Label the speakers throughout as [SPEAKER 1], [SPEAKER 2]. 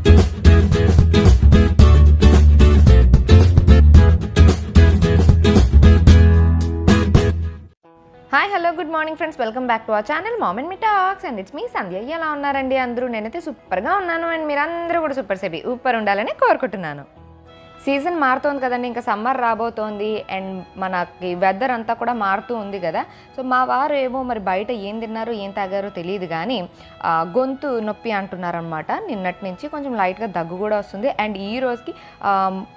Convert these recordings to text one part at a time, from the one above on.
[SPEAKER 1] Hi hello good morning friends, welcome back to our channel mom and me talks and it's me Sandhya. ఎలా ఉన్నారండి అందరూ? నేనైతే సూపర్గా ఉన్నాను అండ్ మీరందరూ కూడా సూపర్ ఉండాలని కోరుకుంటున్నాను. సీజన్ మారుతోంది కదండి, ఇంకా సమ్మర్ రాబోతోంది అండ్ మనకి వెదర్ అంతా కూడా మారుతూ ఉంది కదా. సో మా వారు ఏమో మరి బయట ఏం తిన్నారో ఏం తాగారో తెలియదు కానీ గొంతు నొప్పి అంటున్నారనమాట. నిన్నటి నుంచి కొంచెం లైట్గా దగ్గు కూడా వస్తుంది అండ్ ఈ రోజుకి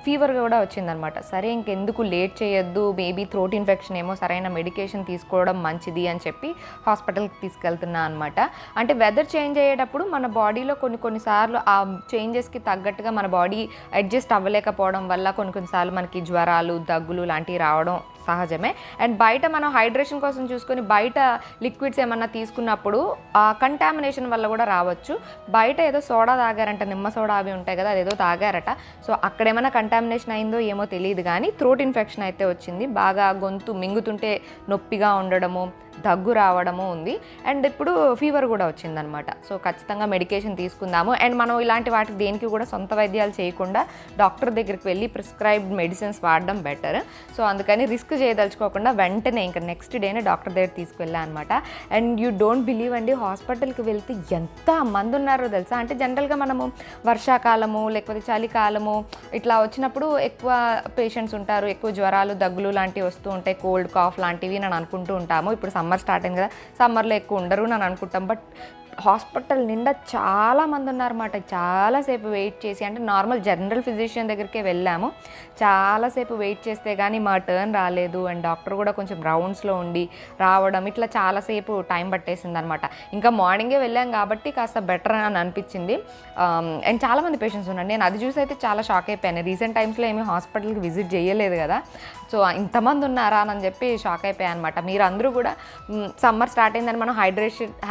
[SPEAKER 1] ఫీవర్ కూడా వచ్చిందనమాట. సరే ఇంకెందుకు లేట్ చేయొద్దు, మేబీ థ్రోట్ ఇన్ఫెక్షన్ ఏమో, సరైన మెడికేషన్ తీసుకోవడం మంచిది అని చెప్పి హాస్పిటల్కి తీసుకెళ్తున్నా అనమాట. అంటే వెదర్ చేంజ్ అయ్యేటప్పుడు మన బాడీలో కొన్నిసార్లు ఆ చేంజెస్కి తగ్గట్టుగా మన బాడీ అడ్జస్ట్ అవ్వలేకపోవడం వల్ల కొన్నిసార్లు మనకి జ్వరాలు, దగ్గులు లాంటివి రావడం సహజమే. అండ్ బయట మనం హైడ్రేషన్ కోసం చూసుకొని బయట లిక్విడ్స్ ఏమన్నా తీసుకున్నప్పుడు ఆ కంటామినేషన్ వల్ల కూడా రావచ్చు. బయట ఏదో సోడా తాగారంట, నిమ్మ సోడా అవి ఉంటాయి కదా, అదేదో తాగారట. సో అక్కడ ఏమైనా కంటామినేషన్ అయిందో ఏమో తెలియదు కానీ థ్రోట్ ఇన్ఫెక్షన్ అయితే వచ్చింది. బాగా గొంతు మింగుతుంటే నొప్పిగా ఉండడము, దగ్గు రావడము ఉంది అండ్ ఇప్పుడు ఫీవర్ కూడా వచ్చిందనమాట. సో ఖచ్చితంగా మెడికేషన్ తీసుకుందాము అండ్ మనం ఇలాంటి వాటికి దేనికి కూడా సొంత వైద్యాలు చేయకుండా డాక్టర్ దగ్గరికి వెళ్ళి ప్రిస్క్రైబ్డ్ మెడిసిన్స్ వాడడం బెటర్. సో అందుకని రిస్క్ చేయదలుచుకోకుండా వెంటనే ఇంకా నెక్స్ట్ డేనే డాక్టర్ దగ్గర తీసుకువెళ్ళా అనమాట. అండ్ యూ డోంట్ బిలీవ్ అండి, హాస్పిటల్కి వెళ్తే ఎంత మంది ఉన్నారో తెలుసా. అంటే జనరల్గా మనము వర్షాకాలము లేకపోతే చలికాలము ఇట్లా వచ్చినప్పుడు ఎక్కువ పేషెంట్స్ ఉంటారు, ఎక్కువ జ్వరాలు, దగ్గులు లాంటివి వస్తూ ఉంటాయి, కోల్డ్ కాఫ్ లాంటివి నేను అనుకుంటూ ఉంటాము. ఇప్పుడు సమ్మర్ స్టార్ట్ అయింది కదా, సమ్మర్లో ఎక్కువ ఉండరు అని అనుకుంటాం. బట్ హాస్పిటల్ నిండా చాలామంది ఉన్నారన్నమాట. చాలాసేపు వెయిట్ చేసి, అంటే నార్మల్ జనరల్ ఫిజిషియన్ దగ్గరికే వెళ్ళాము, చాలాసేపు వెయిట్ చేస్తే కానీ మా టర్న్ రాలేదు అండ్ డాక్టర్ కూడా కొంచెం రౌండ్స్లో ఉండి రావడం ఇట్లా చాలాసేపు టైం పట్టేసింది అనమాట. ఇంకా మార్నింగే వెళ్ళాం కాబట్టి కాస్త బెటర్ అని అనిపించింది. అండ్ చాలామంది పేషెంట్స్ ఉన్నారు. నేను అది చూసి అయితే చాలా షాక్ అయిపోయాను. రీసెంట్ టైమ్స్లో ఏమీ హాస్పిటల్కి విజిట్ చేయలేదు కదా, సో ఇంతమంది ఉన్నారా అని చెప్పి షాక్ అయిపోయాను అనమాట. మీరు అందరూ కూడా సమ్మర్ స్టార్ట్ అయిందని మనం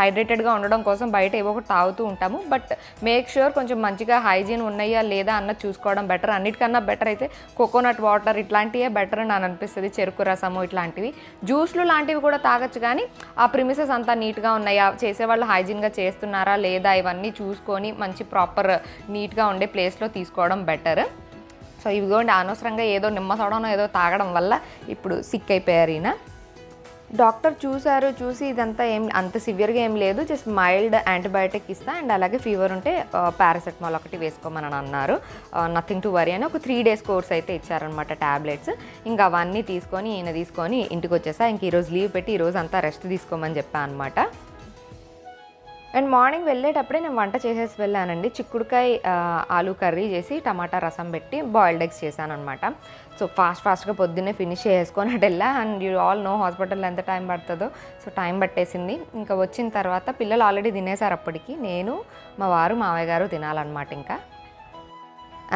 [SPEAKER 1] హైడ్రేటెడ్గా ఉండడం కోసం బయట ఏవో ఒకటి తాగుతూ ఉంటాము. బట్ మేక్ ష్యూర్ కొంచెం మంచిగా హైజీన్ ఉన్నాయా లేదా అన్నది చూసుకోవడం బెటర్. అన్నిటికన్నా బెటర్ అయితే కోకోనట్ వాటర్ ఇట్లాంటివే బెటర్ అని అనిపిస్తుంది. చెరుకు రసము ఇట్లాంటివి, జ్యూస్లు లాంటివి కూడా తాగొచ్చు కానీ ఆ ప్రిమిసెస్ అంతా నీట్గా ఉన్నాయా, చేసేవాళ్ళు హైజీన్గా చేస్తున్నారా లేదా ఇవన్నీ చూసుకొని మంచి ప్రాపర్ నీట్గా ఉండే ప్లేస్లో తీసుకోవడం బెటర్. సో ఇవిగోండి, అనవసరంగా ఏదో నిమ్మ సోడానో ఏదో తాగడం వల్ల ఇప్పుడు సిక్ అయిపోయారు ఈయన. డాక్టర్ చూసి ఇదంతా అంత సివియర్గా ఏం లేదు, జస్ట్ మైల్డ్ యాంటీబయాటిక్ ఇస్తా అండ్ అలాగే ఫీవర్ ఉంటే పారాసెటమాల్ ఒకటి వేసుకోమని అన్నారు. నథింగ్ టు వరీ అని ఒక 3 days కోర్స్ అయితే ఇచ్చారనమాట ట్యాబ్లెట్స్. ఇంకా అవన్నీ ఈయన తీసుకొని ఇంటికి వచ్చేసా. ఇంక ఈరోజు లీవ్ పెట్టి ఈరోజు అంతా రెస్ట్ తీసుకోమని చెప్పాను అనమాట. అండ్ మార్నింగ్ వెళ్ళేటప్పుడే నేను వంట చేసేసి వెళ్ళానండి. చిక్కుడుకాయ ఆలూ కర్రీ చేసి టమాటా రసం పెట్టి బాయిల్డ్ ఎగ్స్ చేశాను అనమాట. సో ఫాస్ట్గా పొద్దున్నే ఫినిష్ చేసుకొని అటు వెళ్ళా. అండ్ యూ ఆల్ నో హాస్పిటల్లో ఎంత టైం పడుతుందో, సో టైం పట్టేసింది. ఇంకా వచ్చిన తర్వాత పిల్లలు ఆల్రెడీ తినేసారు. అప్పటికి నేను, మా వారు, మావయ్య గారు తినాలన్నమాట. ఇంకా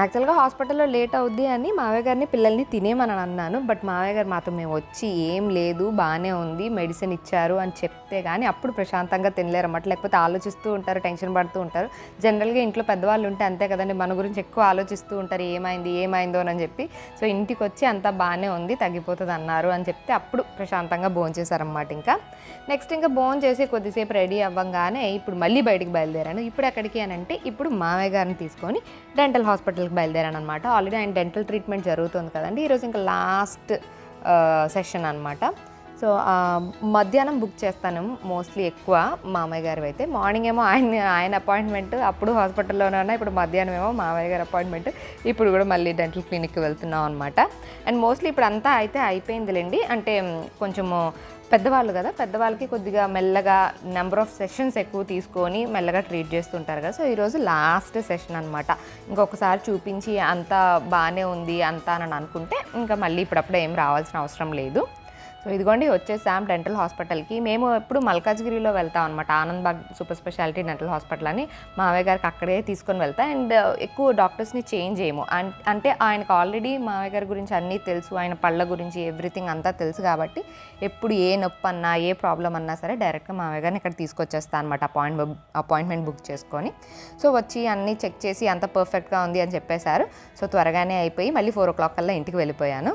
[SPEAKER 1] యాక్చువల్గా హాస్పిటల్లో లేట్ అవుద్ది అని మావయ్య గారిని పిల్లల్ని తినేమని అన్నాను. బట్ మావయ్య గారు మాతో మేము వచ్చి ఏం లేదు, బాగానే ఉంది, మెడిసిన్ ఇచ్చారు అని చెప్తే కానీ అప్పుడు ప్రశాంతంగా తినలేరన్నమాట. లేకపోతే ఆలోచిస్తూ ఉంటారు, టెన్షన్ పడుతూ ఉంటారు. జనరల్గా ఇంట్లో పెద్దవాళ్ళు ఉంటే అంతే కదండి, మన గురించి ఎక్కువ ఆలోచిస్తూ ఉంటారు, ఏమైందో అని చెప్పి. సో ఇంటికి వచ్చి అంతా బాగానే ఉంది, తగ్గిపోతుంది అన్నారు అని చెప్తే అప్పుడు ప్రశాంతంగా భోంచేశారన్నమాట. ఇంకా నెక్స్ట్ ఇంకా భోంచేసి కొద్దిసేపు రెడీ అవ్వగానే ఇప్పుడు మళ్ళీ బయటికి బయలుదేరాను. ఇప్పుడు ఎక్కడికి అని అంటే ఇప్పుడు మావయ్య గారిని తీసుకొని డెంటల్ హాస్పిటల్కి బయలుదేరాను అనమాట. ఆల్రెడీ ఆయన డెంటల్ ట్రీట్మెంట్ జరుగుతుంది కదండి, ఈరోజు ఇంకా లాస్ట్ సెషన్ అనమాట. సో మధ్యాహ్నం బుక్ చేస్తాను మోస్ట్లీ ఎక్కువ మామయ్య గారు అయితే. మార్నింగ్ ఏమో ఆయన అపాయింట్మెంట్, అప్పుడు హాస్పిటల్లోనే ఉన్నా. ఇప్పుడు మధ్యాహ్నం ఏమో మామయ్య గారు అపాయింట్మెంట్, ఇప్పుడు కూడా మళ్ళీ డెంటల్ క్లినిక్కి వెళ్తున్నాం అనమాట. అండ్ మోస్ట్లీ ఇప్పుడు అంతా అయితే అయిపోయిందిలేండి. అంటే కొంచెము పెద్దవాళ్ళు కదా, పెద్దవాళ్ళకి కొద్దిగా మెల్లగా నెంబర్ ఆఫ్ సెషన్స్ ఎక్కువ తీసుకొని మెల్లగా ట్రీట్ చేస్తుంటారు కదా. సో ఈరోజు లాస్ట్ సెషన్ అనమాట. ఇంకొకసారి చూపించి అంతా బాగానే ఉంది అంతా అని అనుకుంటే ఇంకా మళ్ళీ ఇప్పుడప్పుడు ఏం రావాల్సిన అవసరం లేదు. సో ఇదిగోండి వచ్చేసాం డెంటల్ హాస్పిటల్కి. మేము ఎప్పుడు మల్కాజ్గిరిలో వెళ్తాం అనమాట, Anandbagh super speciality dental hospital అని. మావయ్య గారికి అక్కడే తీసుకొని వెళ్తాం. అండ్ ఎక్కువ డాక్టర్స్ని చేంజ్ చేయము. అంటే ఆయనకు ఆల్రెడీ మావయ్య గారి గురించి అన్నీ తెలుసు, ఆయన పళ్ళ గురించి ఎవ్రీథింగ్ అంతా తెలుసు కాబట్టి ఎప్పుడు ఏ నొప్పి అన్నా ఏ ప్రాబ్లం అన్నా సరే డైరెక్ట్గా మావయ్య గారిని ఇక్కడ తీసుకొచ్చేస్తాను అనమాట, అపాయింట్మెంట్ బుక్ చేసుకొని. సో వచ్చి అన్నీ చెక్ చేసి అంత పర్ఫెక్ట్గా ఉంది అని చెప్పేశారు. సో త్వరగానే అయిపోయి మళ్ళీ 4 o'clock కల్లా ఇంటికి వెళ్ళిపోయాను.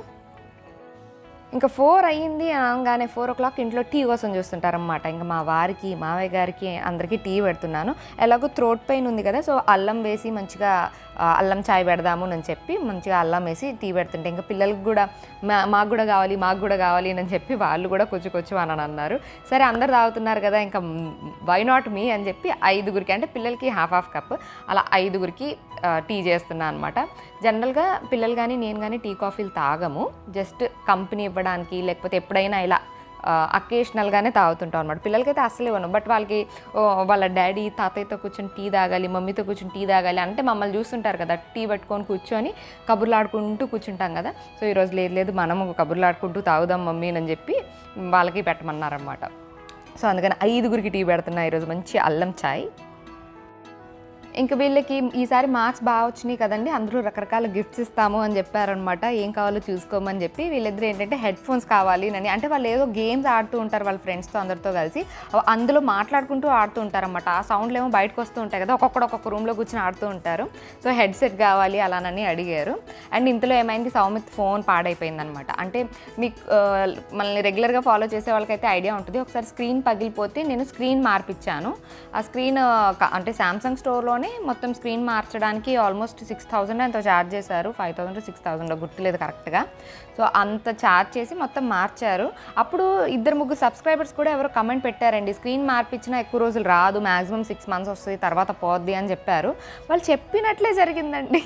[SPEAKER 1] ఇంకా 4 అయ్యింది అనగానే 4 ఇంట్లో టీ కోసం చూస్తుంటారనమాట. ఇంకా మా వారికి, మావయ్య గారికి అందరికీ టీ పెడుతున్నాను. ఎలాగో థ్రోట్ పెయిన్ ఉంది కదా, సో అల్లం వేసి మంచిగా అల్లం చాయ్ పెడదాము అని చెప్పి మంచిగా అల్లం వేసి టీ పెడుతుంటే ఇంకా పిల్లలకు కూడా మాకు కూడా కావాలి అని చెప్పి వాళ్ళు కూడా కొంచెం అని అన్నారు. సరే అందరు తాగుతున్నారు కదా, ఇంకా వై నాట్ మీ అని చెప్పి 5గురికి, అంటే పిల్లలకి హాఫ్ కప్ అలా 5గురికి టీ చేస్తున్నాను అనమాట. జనరల్గా పిల్లలు కానీ నేను కానీ టీ కాఫీలు తాగము, జస్ట్ కంపెనీ ఇవ్వడానికి లేకపోతే ఎప్పుడైనా ఇలా అకేషనల్గానే తాగుతుంటాం అనమాట. పిల్లలకైతే అస్సలు ఇవ్వను, బట్ వాళ్ళకి వాళ్ళ డాడీ తాతయ్యతో కూర్చొని టీ తాగాలి, మమ్మీతో కూర్చొని టీ తాగాలి అంటే మమ్మల్ని చూస్తుంటారు కదా, టీ పట్టుకొని కూర్చొని కబుర్లు ఆడుకుంటూ కూర్చుంటాం కదా. సో ఈరోజు లేదు మనము కబుర్లు ఆడుకుంటూ తాగుదాం మమ్మీ అని చెప్పి వాళ్ళకి పెట్టమన్నారనమాట. సో అందుకని 5గురికి టీ పెడుతున్నా ఈరోజు, మంచి అల్లం చాయ్. ఇంకా వీళ్ళకి ఈసారి మార్క్స్ బాగా వచ్చినాయి కదండి, అందరూ రకరకాల గిఫ్ట్స్ ఇస్తాము అని చెప్పారనమాట. ఏం కావాలో చూసుకోమని చెప్పి వీళ్ళిద్దరు ఏంటంటే హెడ్ ఫోన్స్ కావాలి అని, అంటే వాళ్ళు ఏదో గేమ్స్ ఆడుతూ ఉంటారు వాళ్ళ ఫ్రెండ్స్తో అందరితో కలిసి, అందులో మాట్లాడుకుంటూ ఆడుతూ ఉంటారన్నమాట. ఆ సౌండ్లు ఏమో బయటకు వస్తూ ఉంటాయి కదా, ఒక్కొక్క రూమ్లో కూర్చొని ఆడుతూ ఉంటారు. సో హెడ్సెట్ కావాలి అలానని అడిగారు. అండ్ ఇంతలో ఏమైంది, సౌమిత్ ఫోన్ పాడైపోయిందనమాట. అంటే మీకు మనల్ని రెగ్యులర్గా ఫాలో చేసే వాళ్ళకైతే ఐడియా ఉంటుంది, ఒకసారి స్క్రీన్ పగిలిపోతే నేను స్క్రీన్ మార్పిచ్చాను. ఆ స్క్రీన్ అంటే శాంసంగ్ స్టోర్లో మొత్తం స్క్రీన్ మార్చడానికి ఆల్మోస్ట్ 6000 ఎంతో ఛార్జ్ చేశారు, 5000 to 6000 గుర్తులేదు కరెక్ట్గా. సో అంత ఛార్జ్ చేసి మొత్తం మార్చారు. అప్పుడు 2-3 సబ్స్క్రైబర్స్ కూడా ఎవరో కమెంట్ పెట్టారండి, స్క్రీన్ మార్పించినా ఎక్కువ రోజులు రాదు, మ్యాక్సిమం 6 months వస్తుంది, తర్వాత పోద్ది అని చెప్పారు. వాళ్ళు చెప్పినట్లే జరిగిందండి.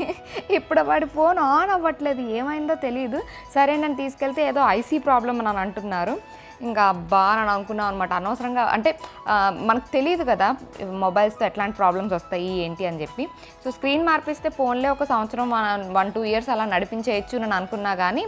[SPEAKER 1] ఇప్పుడు వాడి ఫోన్ ఆన్ అవ్వట్లేదు, ఏమైందో తెలియదు. సరే నన్ను తీసుకెళ్తే ఏదో ఐసీ ప్రాబ్లం అని అంటున్నారు. ఇంకా అబ్బా అని అనుకున్నాం అనమాట. అనవసరంగా అంటే మనకు తెలియదు కదా మొబైల్స్తో ఎట్లాంటి ప్రాబ్లమ్స్ వస్తాయి ఏంటి అని చెప్పి. సో స్క్రీన్ మార్పిస్తే ఫోన్లే ఒక సంవత్సరం 1-2 years అలా నడిపించేయచ్చు అని అనుకున్నా కానీ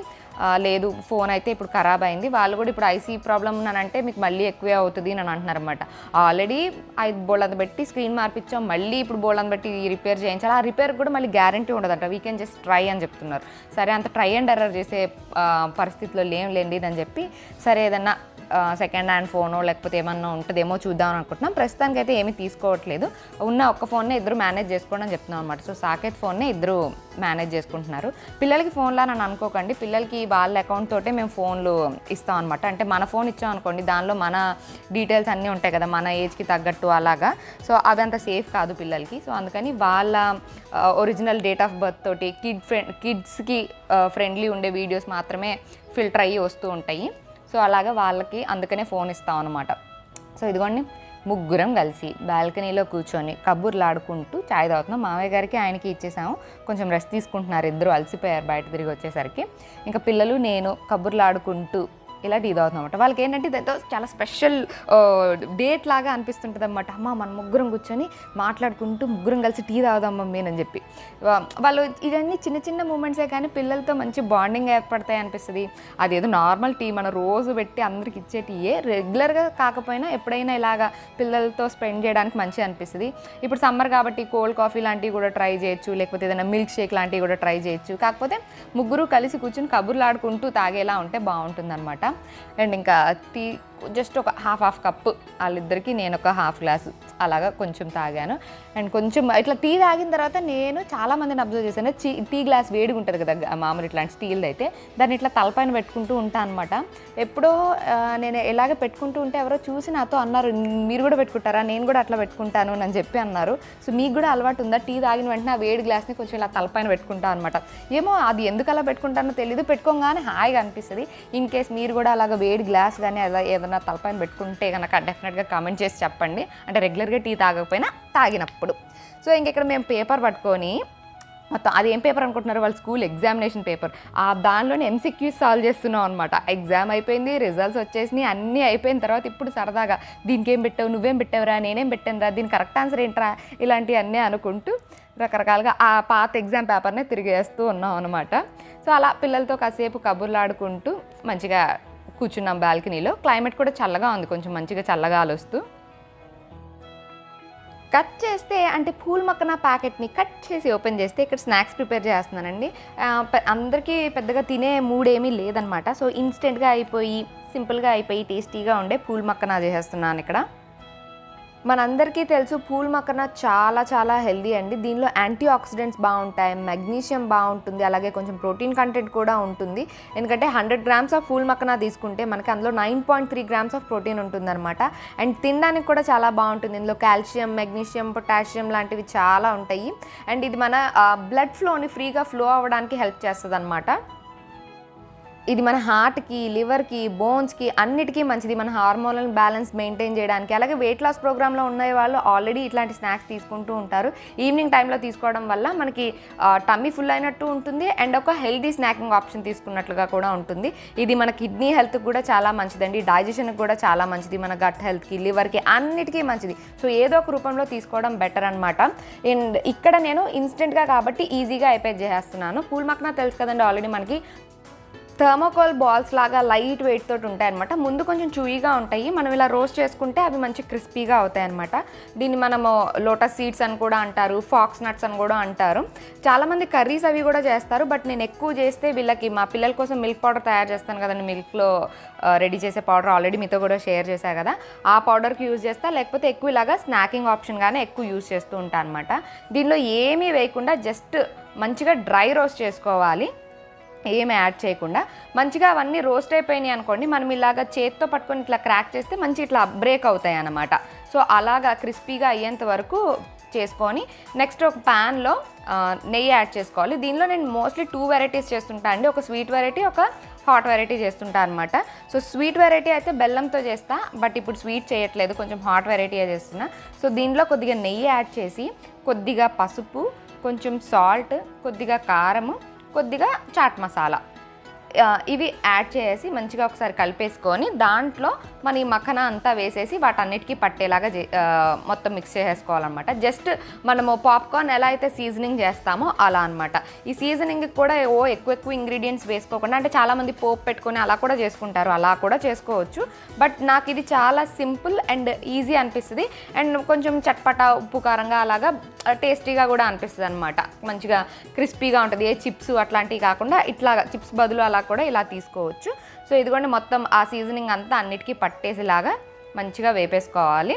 [SPEAKER 1] లేదు, ఫోన్ అయితే ఇప్పుడు ఖరాబ్ అయింది. వాళ్ళు కూడా ఇప్పుడు ఐసీ ప్రాబ్లమ్ అని అంటే మీకు మళ్ళీ ఎక్కువే అవుతుంది అని అంటున్నారు అనమాట. ఆల్రెడీ 5 బోల్డ్ పెట్టి స్క్రీన్ మార్పించాం, మళ్ళీ ఇప్పుడు బోల్డ్ పెట్టి రిపేర్ చేయించాలి. ఆ రిపేర్ కూడా మళ్ళీ గ్యారంటీ ఉండదంట, వీ కెన్ జస్ట్ ట్రై అని చెప్తున్నారు. సరే అంత ట్రై అండ్ ఎర్రర్ చేసే పరిస్థితిలో లేండి అని చెప్పి సరే ఏదన్నా సెకండ్ హ్యాండ్ ఫోనో లేకపోతే ఏమన్నా ఉంటుందేమో చూద్దామని అనుకుంటున్నాం. ప్రస్తుతానికి అయితే ఏమీ తీసుకోవట్లేదు, ఉన్న ఒక్క ఫోన్నే ఇద్దరు మేనేజ్ చేసుకోండి అని చెప్తున్నాం అనమాట. సో సాకేత్ ఫోన్నే ఇద్దరు మేనేజ్ చేసుకుంటున్నారు. పిల్లలకి ఫోన్లా నన్ను అనుకోకండి, పిల్లలకి వాళ్ళ అకౌంట్ తోటే మేము ఫోన్లు ఇస్తాం అనమాట. అంటే మన ఫోన్ ఇచ్చాం అనుకోండి, దానిలో మన డీటెయిల్స్ అన్నీ ఉంటాయి కదా, మన ఏజ్కి తగ్గట్టు అలాగా. సో అదంత సేఫ్ కాదు పిల్లలకి. సో అందుకని వాళ్ళ ఒరిజినల్ డేట్ ఆఫ్ బర్త్ తోటి కిడ్స్కి ఫ్రెండ్లీ ఉండే వీడియోస్ మాత్రమే ఫిల్టర్ అయ్యి వస్తూ ఉంటాయి. సో అలాగా వాళ్ళకి అందుకనే ఫోన్ ఇస్తాం అనమాట. సో ఇదిగోండి ముగ్గురం కలిసి బాల్కనీలో కూర్చొని కబుర్లు ఆడుకుంటూ చాయ్ తాగుతున్నాం. మామయ్య గారికి ఆయనకి ఇచ్చేసాము, కొంచెం రెస్ట్ తీసుకుంటున్నారు, ఇద్దరు అలసిపోయారు బయట తిరిగి వచ్చేసరికి. ఇంకా పిల్లలు నేను కబుర్లు ఆడుకుంటూ ఇలా టీ తాగుతున్నాం అనమాట. వాళ్ళకి ఏంటంటే ఇదంతా చాలా స్పెషల్ డేట్ లాగా అనిపిస్తుంటుంది అనమాట. అమ్మ మన ముగ్గురం కూర్చొని మాట్లాడుకుంటూ ముగ్గురం కలిసి టీ తాగుదాం మమ్మీ అని చెప్పి. వాళ్ళు ఇవన్నీ చిన్న మూమెంట్సే కానీ పిల్లలతో మంచి బాండింగ్ ఏర్పడతాయి అనిపిస్తుంది. అదేదో నార్మల్ టీ మనం రోజు పెట్టి అందరికి ఇచ్చే టీయే రెగ్యులర్గా కాకపోయినా ఎప్పుడైనా ఇలాగా పిల్లలతో స్పెండ్ చేయడానికి మంచిగా అనిపిస్తుంది. ఇప్పుడు సమ్మర్ కాబట్టి కోల్డ్ కాఫీ లాంటివి కూడా ట్రై చేయొచ్చు, లేకపోతే ఏదైనా మిల్క్ షేక్ లాంటివి కూడా ట్రై చేయొచ్చు. కాకపోతే ముగ్గురు కలిసి కూర్చొని కబుర్లు ఆడుకుంటూ తాగేలా ఉంటే బాగుంటుంది అనమాట. అండ్ ఇంకా టీ జస్ట్ ఒక హాఫ్ కప్పు వాళ్ళిద్దరికి, నేను ఒక హాఫ్ గ్లాసు అలాగా కొంచెం తాగాను. అండ్ కొంచెం ఇట్లా టీ తాగిన తర్వాత నేను చాలామందిని అబ్జర్వ్ చేశాను, టీ గ్లాస్ వేడిగా ఉంటుంది కదా మామూలు ఇట్లాంటి స్టీల్ది అయితే, దాన్ని ఇట్లా తలపైన పెట్టుకుంటూ ఉంటాను అనమాట. ఎప్పుడో నేను ఎలాగ పెట్టుకుంటూ ఉంటే ఎవరో చూసి నాతో అన్నారు, మీరు కూడా పెట్టుకుంటారా, నేను కూడా అట్లా పెట్టుకుంటాను అని చెప్పి అన్నారు. సో మీకు కూడా అలవాటు ఉందా, టీ తాగిన వెంటనే ఆ వేడి గ్లాస్ని కొంచెం ఇలా తలపైన పెట్టుకుంటాను అనమాట. ఏమో అది ఎందుకు అలా పెట్టుకుంటానో తెలియదు, పెట్టుకోగానే హాయిగా అనిపిస్తుంది. ఇన్ కేస్ మీరు కూడా అలాగ వేడి గ్లాస్ కానీ అలా ఏదైనా తలపైన పెట్టుకుంటే కనుక డెఫినెట్గా కామెంట్ చేసి చెప్పండి, అంటే రెగ్యులర్గా టీ తాగకపోయినా తాగినప్పుడు. సో ఇంకెక్కడ మేము పేపర్ పట్టుకొని మొత్తం అది ఏం పేపర్ అనుకుంటున్నారు, వాళ్ళ స్కూల్ ఎగ్జామినేషన్ పేపర్, ఆ దానిలోనే ఎంసీక్యూస్ సాల్వ్ చేస్తున్నాం అనమాట. ఎగ్జామ్ అయిపోయింది, రిజల్ట్స్ వచ్చేసినాయి, అన్నీ అయిపోయిన తర్వాత ఇప్పుడు సరదాగా దీనికి ఏం పెట్టావు, నువ్వేం పెట్టావురా, నేనేం పెట్టాను రా, దీని కరెక్ట్ ఆన్సర్ ఏంట్రా, ఇలాంటివన్నీ అనుకుంటూ రకరకాలుగా ఆ పాత ఎగ్జామ్ పేపర్నే తిరిగేస్తూ ఉన్నాం అనమాట. సో అలా పిల్లలతో కాసేపు కబుర్లు ఆడుకుంటూ మంచిగా కూర్చున్నాం బాల్కనీలో. క్లైమేట్ కూడా చల్లగా ఉంది, కొంచెం మంచిగా చల్లగాలి వస్తూ. కట్ చేస్తే అంటే పూల్ మక్కన ప్యాకెట్ని కట్ చేసి ఓపెన్ చేస్తే ఇక్కడ స్నాక్స్ ప్రిపేర్ చేస్తున్నానండి. అందరికీ పెద్దగా తినే మూడ్ ఏమీ లేదనమాట. సో ఇన్స్టెంట్గా అయిపోయి సింపుల్గా అయిపోయి టేస్టీగా ఉండే పూల్ మక్కన చేసేస్తున్నాను ఇక్కడ. మనందరికీ తెలుసు పూల్ మక్కన చాలా చాలా హెల్దీ అండి. దీనిలో యాంటీ ఆక్సిడెంట్స్ బాగుంటాయి, మెగ్నీషియం బాగుంటుంది, అలాగే కొంచెం ప్రోటీన్ కంటెంట్ కూడా ఉంటుంది. ఎందుకంటే 100 గ్రామ్స్ ఆఫ్ పూల్ మక్కన తీసుకుంటే మనకి అందులో 9.3 గ్రామ్స్ ఆఫ్ ప్రోటీన్ ఉంటుందన్నమాట. అండ్ తినడానికి కూడా చాలా బాగుంటుంది. ఇందులో కాల్షియం, మెగ్నీషియం, పొటాషియం లాంటివి చాలా ఉంటాయి. అండ్ ఇది మన బ్లడ్ ఫ్లోని ఫ్రీగా ఫ్లో అవ్వడానికి హెల్ప్ చేస్తుంది అన్నమాట. ఇది మన హార్ట్కి, లివర్కి, బోన్స్కి అన్నిటికీ మంచిది. మన హార్మోనల్ బ్యాలెన్స్ మెయింటైన్ చేయడానికి. అలాగే వెయిట్ లాస్ ప్రోగ్రాంలో ఉన్న వాళ్ళు ఆల్రెడీ ఇట్లాంటి స్నాక్స్ తీసుకుంటూ ఉంటారు. ఈవినింగ్ టైంలో తీసుకోవడం వల్ల మనకి టమ్మీ ఫుల్ అయినట్టు ఉంటుంది అండ్ ఒక హెల్దీ స్నాకింగ్ ఆప్షన్ తీసుకున్నట్లుగా కూడా ఉంటుంది. ఇది మన కిడ్నీ హెల్త్కి కూడా చాలా మంచిదండి, డైజెషన్కి కూడా చాలా మంచిది, మన గట్ హెల్త్కి, లివర్కి అన్నిటికీ మంచిది. సో ఏదో ఒక రూపంలో తీసుకోవడం బెటర్ అనమాట. అండ్ ఇక్కడ నేను ఇన్స్టెంట్గా కాబట్టి ఈజీగా అయిపోయి చేసేస్తున్నాను. పూల్ మక్కన తెలుసు కదండి, ఆల్రెడీ మనకి థర్మోకోల్ బాల్స్ లాగా లైట్ వెయిట్ తోటి ఉంటాయి అనమాట. ముందు కొంచెం చూయిగా ఉంటాయి, మనం ఇలా రోస్ట్ చేసుకుంటే అవి మంచి క్రిస్పీగా అవుతాయి అనమాట. దీన్ని మనము లోటస్ సీడ్స్ అని కూడా అంటారు, ఫాక్స్ నట్స్ అని కూడా అంటారు. చాలామంది కర్రీస్ అవి కూడా చేస్తారు, బట్ నేను ఎక్కువ చేస్తే వీళ్ళకి మా పిల్లల కోసం మిల్క్ పౌడర్ తయారు చేస్తాను కదండి, మిల్క్లో రెడీ చేసే పౌడర్ ఆల్రెడీ మీతో కూడా షేర్ చేశా కదా, ఆ పౌడర్కి యూజ్ చేస్తా. లేకపోతే ఎక్కువ ఇలాగా స్నాకింగ్ ఆప్షన్గానే ఎక్కువ యూజ్ చేస్తూ ఉంటాను అనమాట. దీనిలో ఏమీ వేయకుండా జస్ట్ మంచిగా డ్రై రోస్ట్ చేసుకోవాలి, ఏమి యాడ్ చేయకుండా. మంచిగా అవన్నీ రోస్ట్ అయిపోయినాయి అనుకోండి, మనం ఇలాగ చేత్తో పట్టుకొని ఇట్లా క్రాక్ చేస్తే మంచి ఇట్లా బ్రేక్ అవుతాయి అన్నమాట. సో అలాగా క్రిస్పీగా అయ్యేంత వరకు చేసుకొని నెక్స్ట్ ఒక ప్యాన్లో నెయ్యి యాడ్ చేసుకోవాలి. దీనిలో నేను మోస్ట్లీ 2 వెరైటీస్ చేస్తుంటా అండి, ఒక స్వీట్ వెరైటీ, ఒక హాట్ వెరైటీ చేస్తుంటా అనమాట. సో స్వీట్ వెరైటీ అయితే బెల్లంతో చేస్తా, బట్ ఇప్పుడు స్వీట్ చేయట్లేదు, కొంచెం హాట్ వెరైటీ చేస్తున్నా. సో దీనిలో కొద్దిగా నెయ్యి యాడ్ చేసి, కొద్దిగా పసుపు, కొంచెం సాల్ట్, కొద్దిగా కారము, కొద్దిగా చాట్ మసాలా ఇవి యాడ్ చేసి మంచిగా ఒకసారి కలిపేసుకొని దాంట్లో మన ఈ మక్కన అంతా వేసేసి వాటన్నిటికీ పట్టేలాగా మొత్తం మిక్స్ చేసేసుకోవాలన్నమాట. జస్ట్ మనము పాప్కార్న్ ఎలా అయితే సీజనింగ్ చేస్తామో అలా అనమాట. ఈ సీజనింగ్కి కూడా ఎక్కువ ఇంగ్రీడియంట్స్ వేసుకోకుండా, అంటే చాలామంది పోపు పెట్టుకొని అలా కూడా చేసుకుంటారు, అలా కూడా చేసుకోవచ్చు. బట్ నాకు ఇది చాలా సింపుల్ అండ్ ఈజీ అనిపిస్తుంది. అండ్ కొంచెం చట్పటా ఉప్పు కారంగా అలాగా టేస్టీగా కూడా అనిపిస్తుంది అనమాట. మంచిగా క్రిస్పీగా ఉంటుంది. ఏ చిప్స్ అట్లాంటివి కాకుండా ఇట్లాగా చిప్స్ బదులు అలా కూడా ఇలా తీసుకోవచ్చు. సో ఇదిగోండి మొత్తం ఆ సీజనింగ్ అంతా అన్నిటికీ పట్టేసేలాగా మంచిగా వేపేసుకోవాలి.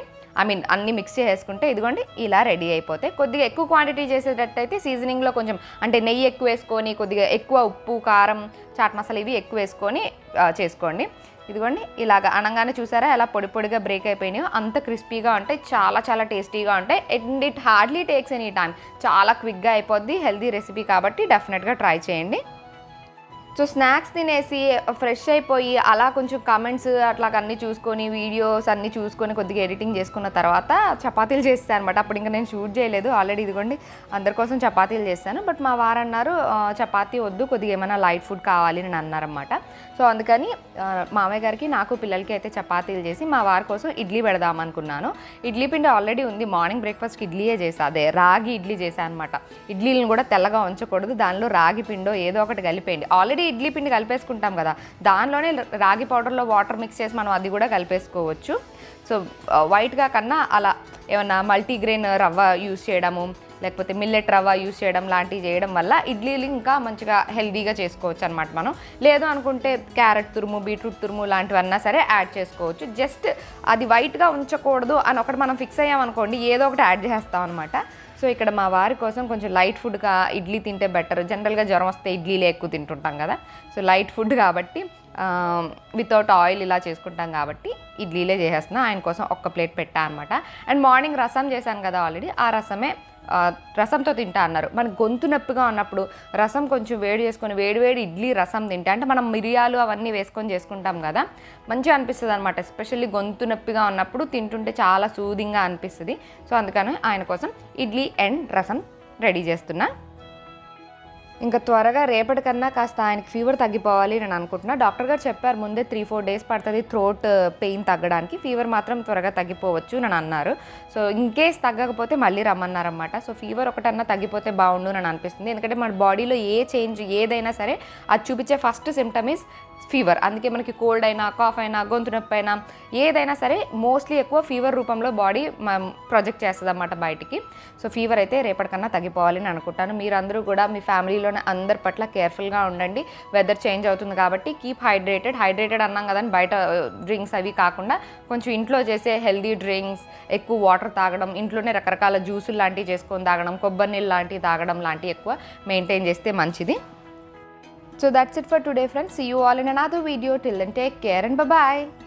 [SPEAKER 1] అన్నీ మిక్స్ చేసుకుంటే ఇదిగోండి ఇలా రెడీ అయిపోతాయి. కొద్దిగా ఎక్కువ క్వాంటిటీ చేసేటట్టయితే సీజనింగ్లో కొంచెం అంటే నెయ్యి ఎక్కువ వేసుకొని, కొద్దిగా ఎక్కువ ఉప్పు, కారం, చాట్ మసాలా ఇవి ఎక్కువ వేసుకొని చేసుకోండి. ఇదిగోండి ఇలాగ అనగానే చూసారా ఎలా పొడి పొడిగా బ్రేక్ అయిపోయినాయో, అంత క్రిస్పీగా ఉంటాయి, చాలా చాలా టేస్టీగా ఉంటాయి. And it hardly takes any time, చాలా క్విక్గా అయిపోద్ది. హెల్దీ రెసిపీ కాబట్టి డెఫినెట్గా ట్రై చేయండి. సో స్నాక్స్ తినేసి ఫ్రెష్ అయిపోయి అలా కొంచెం కమెంట్స్ అట్లా అన్నీ చూసుకొని, వీడియోస్ అన్నీ చూసుకొని కొద్దిగా ఎడిటింగ్ చేసుకున్న తర్వాత చపాతీలు చేస్తాను అనమాట. అప్పుడు ఇంకా నేను షూట్ చేయలేదు, ఆల్రెడీ ఇదిగోండి అందరి కోసం చపాతీలు చేస్తాను. బట్ మా వారు అన్నారు చపాతీ వద్దు, కొద్దిగా ఏమైనా లైట్ ఫుడ్ కావాలి అని అన్నారన్నమాట. సో అందుకని మామయ్య గారికి, నాకు, పిల్లలకి అయితే చపాతీలు చేసి మా వారి కోసం ఇడ్లీ పెడదామనుకున్నాను. ఇడ్లీ పిండి ఆల్రెడీ ఉంది, మార్నింగ్ బ్రేక్ఫాస్ట్కి ఇడ్లీయే చేసా, అదే రాగి ఇడ్లీ చేశాను అనమాట. ఇడ్లీలను కూడా తెల్లగా ఉంచకూడదు, దానిలో రాగి పిండో ఏదో ఒకటి కలిపేయండి. ఆల్రెడీ ఇడ్లీ పిండి కలిపేసుకుంటాం కదా, దానిలోనే రాగి పౌడర్లో వాటర్ మిక్స్ చేసి మనం అది కూడా కలిపేసుకోవచ్చు. సో వైట్గా కన్నా అలా ఏమన్నా మల్టీగ్రెయిన్ రవ్వ యూస్ చేయడము, లేకపోతే మిల్లెట్ రవ్వ యూస్ చేయడం లాంటివి చేయడం వల్ల ఇడ్లీలు ఇంకా మంచిగా హెల్దీగా చేసుకోవచ్చు అనమాట. మనం లేదు అనుకుంటే క్యారెట్ తురుము, బీట్రూట్ తురుము లాంటివన్నా సరే యాడ్ చేసుకోవచ్చు. జస్ట్ అది వైట్గా ఉంచకూడదు అని ఒకటి మనం ఫిక్స్ అయ్యామనుకోండి, ఏదో ఒకటి యాడ్ చేస్తాం అనమాట. సో ఇక్కడ మా వారి కోసం కొంచెం లైట్ ఫుడ్గా ఇడ్లీ తింటే బెటర్. జనరల్గా జ్వరం వస్తే ఇడ్లీలే ఎక్కువ తింటుంటాం కదా, సో లైట్ ఫుడ్ కాబట్టి వితౌట్ ఆయిల్ ఇలా చేసుకుంటాం కాబట్టి ఇడ్లీలే చేసేస్తున్నా. ఆయన కోసం ఒక్క ప్లేట్ పెట్టా అనమాట. అండ్ మార్నింగ్ రసం చేశాను కదా ఆల్రెడీ, ఆ రసంతో తింటా అన్నారు. మనకు గొంతు నొప్పిగా ఉన్నప్పుడు రసం కొంచెం వేడి చేసుకొని వేడివేడి ఇడ్లీ రసం తింటే, అంటే మనం మిరియాలు అవన్నీ వేసుకొని చేసుకుంటాం కదా, మంచిగా అనిపిస్తుంది అనమాట. ఎస్పెషల్లీ గొంతు నొప్పిగా ఉన్నప్పుడు తింటుంటే చాలా సూదింగ్గా అనిపిస్తుంది. సో అందుకని ఆయన కోసం ఇడ్లీ అండ్ రసం రెడీ చేస్తున్నా. ఇంకా త్వరగా రేపటికన్నా కాస్త ఆయనకి ఫీవర్ తగ్గిపోవాలి నేను అనుకుంటున్నా. డాక్టర్ గారు చెప్పారు ముందే 3-4 డేస్ పడుతుంది థ్రోట్ పెయిన్ తగ్గడానికి, ఫీవర్ మాత్రం త్వరగా తగ్గిపోవచ్చు అని అన్నారు. సో ఇన్ కేస్ తగ్గకపోతే మళ్ళీ రమ్మన్నారన్నమాట. సో ఫీవర్ ఒకటన్నా తగ్గిపోతే బాగుండు అని అనిపిస్తుంది. ఎందుకంటే మన బాడీలో ఏ చేంజ్ ఏదైనా సరే అది చూపించే ఫస్ట్ సిమ్టమ్ ఈజ్ ఫీవర్. అందుకే మనకి కోల్డ్ అయినా, కాఫ్ అయినా, గొంతు నొప్పి అయినా ఏదైనా సరే మోస్ట్లీ ఎక్కువ ఫీవర్ రూపంలో బాడీ ప్రొజెక్ట్ చేస్తుంది అన్నమాట బయటికి. సో ఫీవర్ అయితే రేపటికన్నా తగ్గిపోవాలని అనుకుంటాను. మీరందరూ కూడా మీ ఫ్యామిలీలోనే అందరి పట్ల కేర్ఫుల్గా ఉండండి. వెదర్ చేంజ్ అవుతుంది కాబట్టి కీప్ హైడ్రేటెడ్ అన్నాం కదండి. బయట డ్రింక్స్ అవి కాకుండా కొంచెం ఇంట్లో చేసే హెల్దీ డ్రింక్స్, ఎక్కువ వాటర్ తాగడం, ఇంట్లోనే రకరకాల జ్యూసులు లాంటివి చేసుకొని తాగడం, కొబ్బరి నీళ్ళు లాంటివి తాగడం లాంటివి ఎక్కువ మెయింటైన్ చేస్తే మంచిది. So that's it for today, friends. See you all in another video. Till then, take care and bye-bye.